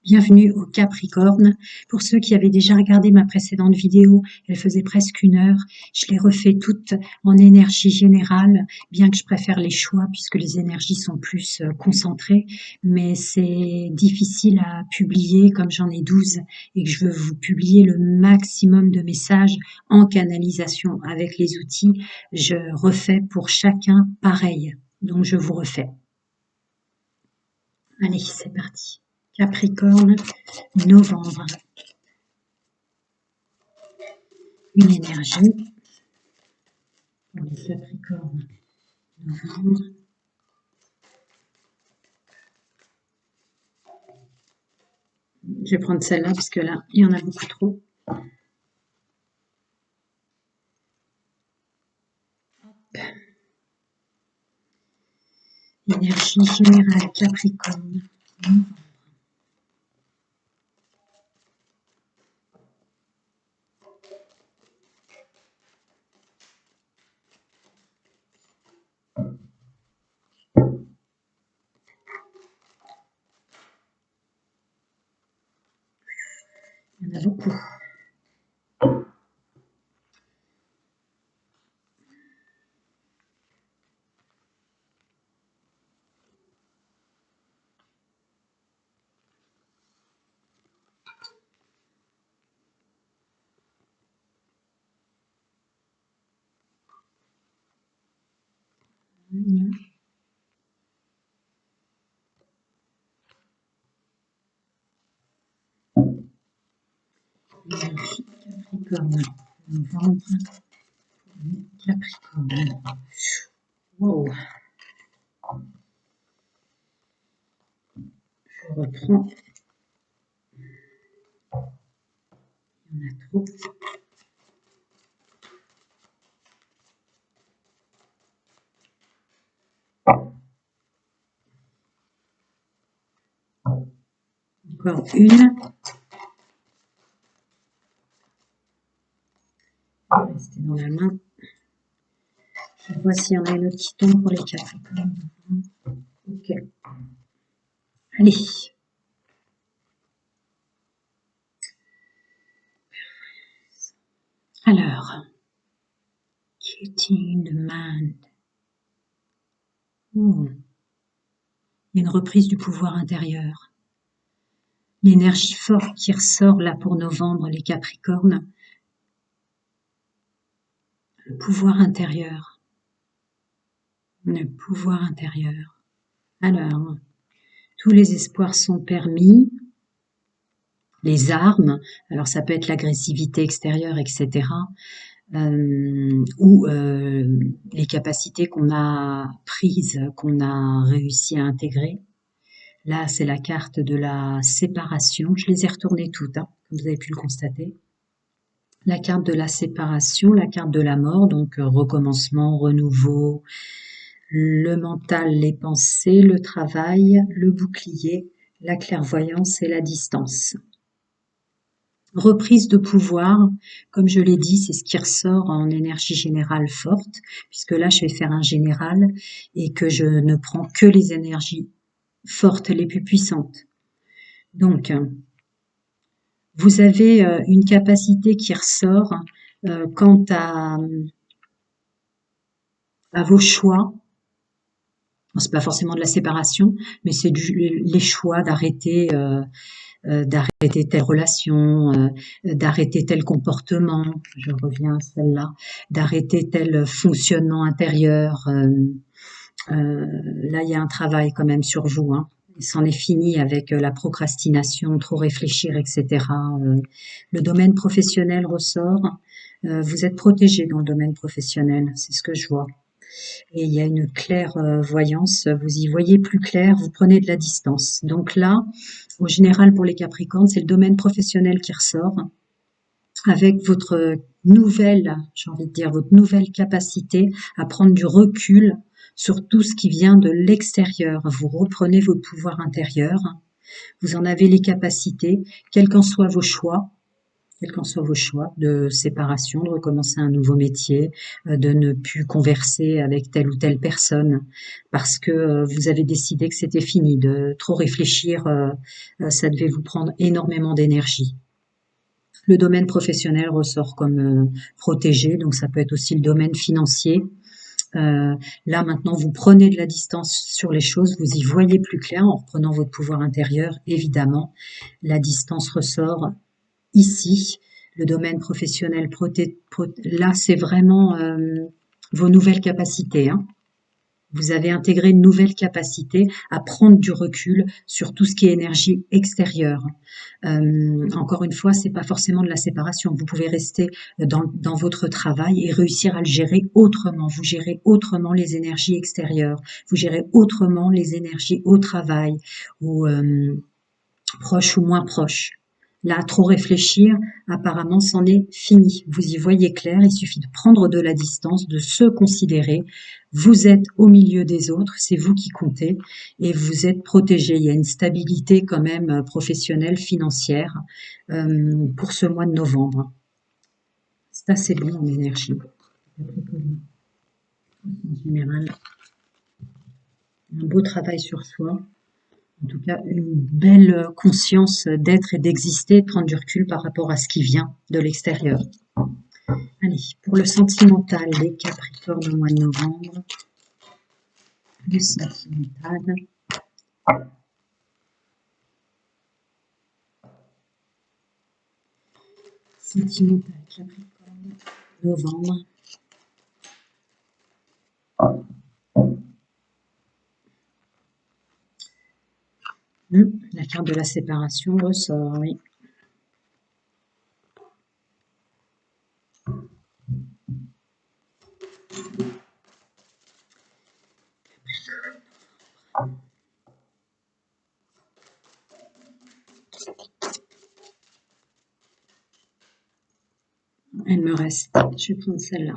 Bienvenue au Capricorne. Pour ceux qui avaient déjà regardé ma précédente vidéo, elle faisait presque 1 heure. Je l'ai refait toute en énergie générale, bien que je préfère les choix puisque les énergies sont plus concentrées. Mais c'est difficile à publier comme j'en ai 12 et que je veux vous publier le maximum de messages en canalisation avec les outils. Je refais pour chacun pareil. Donc je vous refais. Allez, c'est parti. Capricorne, novembre. Une énergie pour les Capricornes, novembre. Je vais prendre celle-là parce que là, il y en a beaucoup trop. Énergie générale Capricorne, novembre. Il y en a beaucoup. Énergie Capricorne, novembre. Capricorne. Wow. Je reprends. Il y en a trop. Encore une. On va rester dans la main. Je vois s'il y en a une autre qui tombe pour les Capricornes. Ok. Allez. Alors. Getting demand. Il y a une reprise du pouvoir intérieur. L'énergie forte qui ressort là pour novembre, les Capricornes. Le pouvoir intérieur. Le pouvoir intérieur. Alors, tous les espoirs sont permis. Les armes, alors ça peut être l'agressivité extérieure, etc. Ou les capacités qu'on a prises, qu'on a réussi à intégrer. Là, c'est la carte de la séparation. Je les ai retournées toutes, hein, comme vous avez pu le constater. La carte de la séparation, la carte de la mort, donc recommencement, renouveau, le mental, les pensées, le travail, le bouclier, la clairvoyance et la distance. Reprise de pouvoir, comme je l'ai dit, c'est ce qui ressort en énergie générale forte, puisque là, je vais faire un général et que je ne prends que les énergies fortes, les plus puissantes. Donc, vous avez une capacité qui ressort quant à vos choix. C'est pas forcément de la séparation, mais c'est les choix d'arrêter d'arrêter telle relation, d'arrêter tel comportement, je reviens à celle-là, d'arrêter tel fonctionnement intérieur. Là, il y a un travail quand même sur vous. Hein. C'en est fini avec la procrastination, trop réfléchir, etc. Le domaine professionnel ressort. Vous êtes protégé dans le domaine professionnel, c'est ce que je vois. Et il y a une clairvoyance, vous y voyez plus clair, vous prenez de la distance. Donc là, au général pour les Capricornes, c'est le domaine professionnel qui ressort, avec votre nouvelle, j'ai envie de dire, votre nouvelle capacité à prendre du recul sur tout ce qui vient de l'extérieur. Vous reprenez votre pouvoir intérieur, vous en avez les capacités, quels qu'en soient vos choix, quels qu'en soient vos choix, de séparation, de recommencer un nouveau métier, de ne plus converser avec telle ou telle personne parce que vous avez décidé que c'était fini, de trop réfléchir, ça devait vous prendre énormément d'énergie. Le domaine professionnel ressort comme protégé, donc ça peut être aussi le domaine financier. Là maintenant, vous prenez de la distance sur les choses, vous y voyez plus clair en reprenant votre pouvoir intérieur, évidemment. La distance ressort ici, le domaine professionnel, là c'est vraiment vos nouvelles capacités, hein. Vous avez intégré une nouvelle capacité à prendre du recul sur tout ce qui est énergie extérieure. Encore une fois, c'est pas forcément de la séparation. Vous pouvez rester dans votre travail et réussir à le gérer autrement. Vous gérez autrement les énergies extérieures. Vous gérez autrement les énergies au travail ou proches ou moins proches. Là, à trop réfléchir, apparemment, c'en est fini. Vous y voyez clair, il suffit de prendre de la distance, de se considérer. Vous êtes au milieu des autres, c'est vous qui comptez et vous êtes protégé. Il y a une stabilité quand même professionnelle, financière pour ce mois de novembre. C'est assez bon en énergie. En général, un beau travail sur soi. En tout cas, une belle conscience d'être et d'exister, de prendre du recul par rapport à ce qui vient de l'extérieur. Allez, pour le sentimental, les Capricornes au mois de novembre. Le sentimental. Sentimental, Capricorne, novembre. La carte de la séparation ressort, oui. Elle me reste. Je vais prendre celle-là.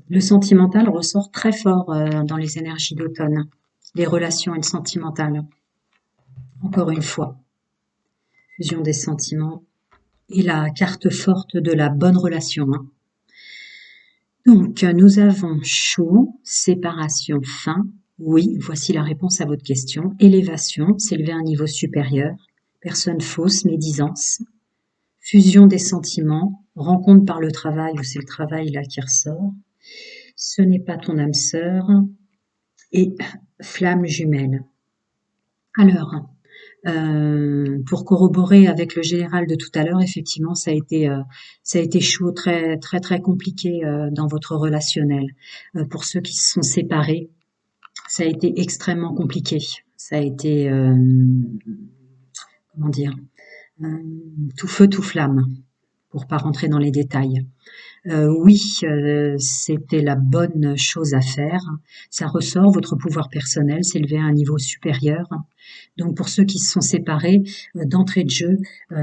Le sentimental ressort très fort dans les énergies d'automne. Les relations et le sentimental. Encore une fois. Fusion des sentiments. Et la carte forte de la bonne relation. Hein. Donc, nous avons chaud, séparation, fin. Oui, voici la réponse à votre question. Élévation, s'élever à un niveau supérieur. Personne fausse, médisance. Fusion des sentiments, rencontre par le travail, ou c'est le travail là qui ressort. Ce n'est pas ton âme sœur. Et flamme jumelle. Alors, pour corroborer avec le général de tout à l'heure, effectivement, ça a été chaud, très très très compliqué dans votre relationnel. Pour ceux qui se sont séparés, ça a été extrêmement compliqué. Ça a été, comment dire, tout feu tout flamme, pour pas rentrer dans les détails. Oui, c'était la bonne chose à faire. Ça ressort, votre pouvoir personnel s'élever à un niveau supérieur. Donc pour ceux qui se sont séparés, d'entrée de jeu,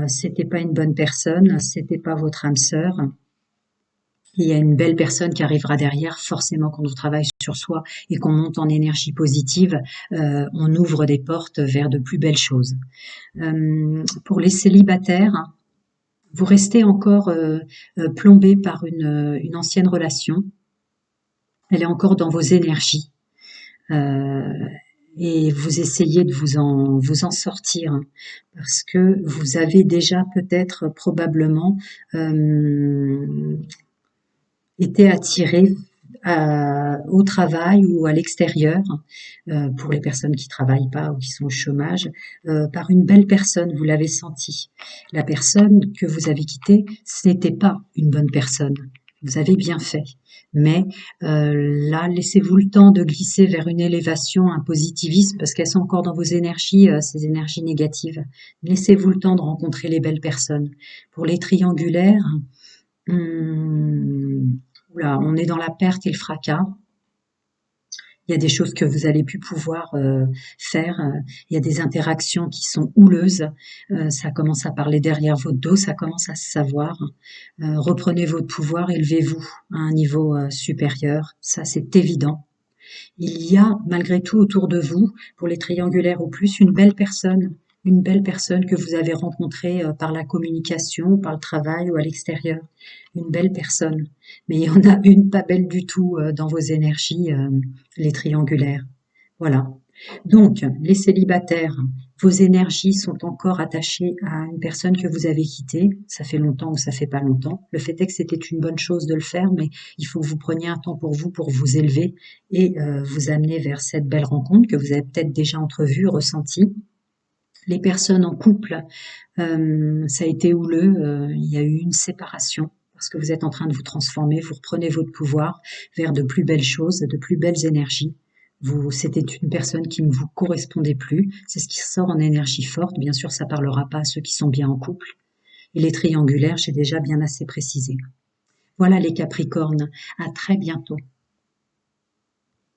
c'était pas une bonne personne, c'était pas votre âme sœur. Il y a une belle personne qui arrivera derrière. Forcément, quand on travaille sur soi et qu'on monte en énergie positive, on ouvre des portes vers de plus belles choses. Pour les célibataires, vous restez encore plombé par une ancienne relation. Elle est encore dans vos énergies. Et vous essayez de vous en sortir parce que vous avez déjà peut-être probablement été attiré au travail ou à l'extérieur, pour les personnes qui travaillent pas ou qui sont au chômage, par une belle personne, vous l'avez senti. La personne que vous avez quittée, ce n'était pas une bonne personne. Vous avez bien fait. Mais là, laissez-vous le temps de glisser vers une élévation, un positivisme, parce qu'elles sont encore dans vos énergies, ces énergies négatives. Laissez-vous le temps de rencontrer les belles personnes. Pour les triangulaires, là, on est dans la perte et le fracas. Il y a des choses que vous allez plus pouvoir faire. Il y a des interactions qui sont houleuses. Ça commence à parler derrière votre dos, ça commence à se savoir. Reprenez votre pouvoir, élevez-vous à un niveau supérieur. Ça, c'est évident. Il y a malgré tout autour de vous, pour les triangulaires ou plus, une belle personne Une belle personne que vous avez rencontrée par la communication, par le travail ou à l'extérieur. Une belle personne. Mais il y en a une pas belle du tout dans vos énergies, les triangulaires. Voilà. Donc, les célibataires, vos énergies sont encore attachées à une personne que vous avez quittée. Ça fait longtemps ou ça fait pas longtemps. Le fait est que c'était une bonne chose de le faire, mais il faut que vous preniez un temps pour vous élever et vous amener vers cette belle rencontre que vous avez peut-être déjà entrevue, ressentie. Les personnes en couple, ça a été houleux, il y a eu une séparation parce que vous êtes en train de vous transformer, vous reprenez votre pouvoir vers de plus belles choses, de plus belles énergies. C'était une personne qui ne vous correspondait plus, c'est ce qui sort en énergie forte. Bien sûr, ça parlera pas à ceux qui sont bien en couple. Et les triangulaires, j'ai déjà bien assez précisé. Voilà les Capricornes, à très bientôt.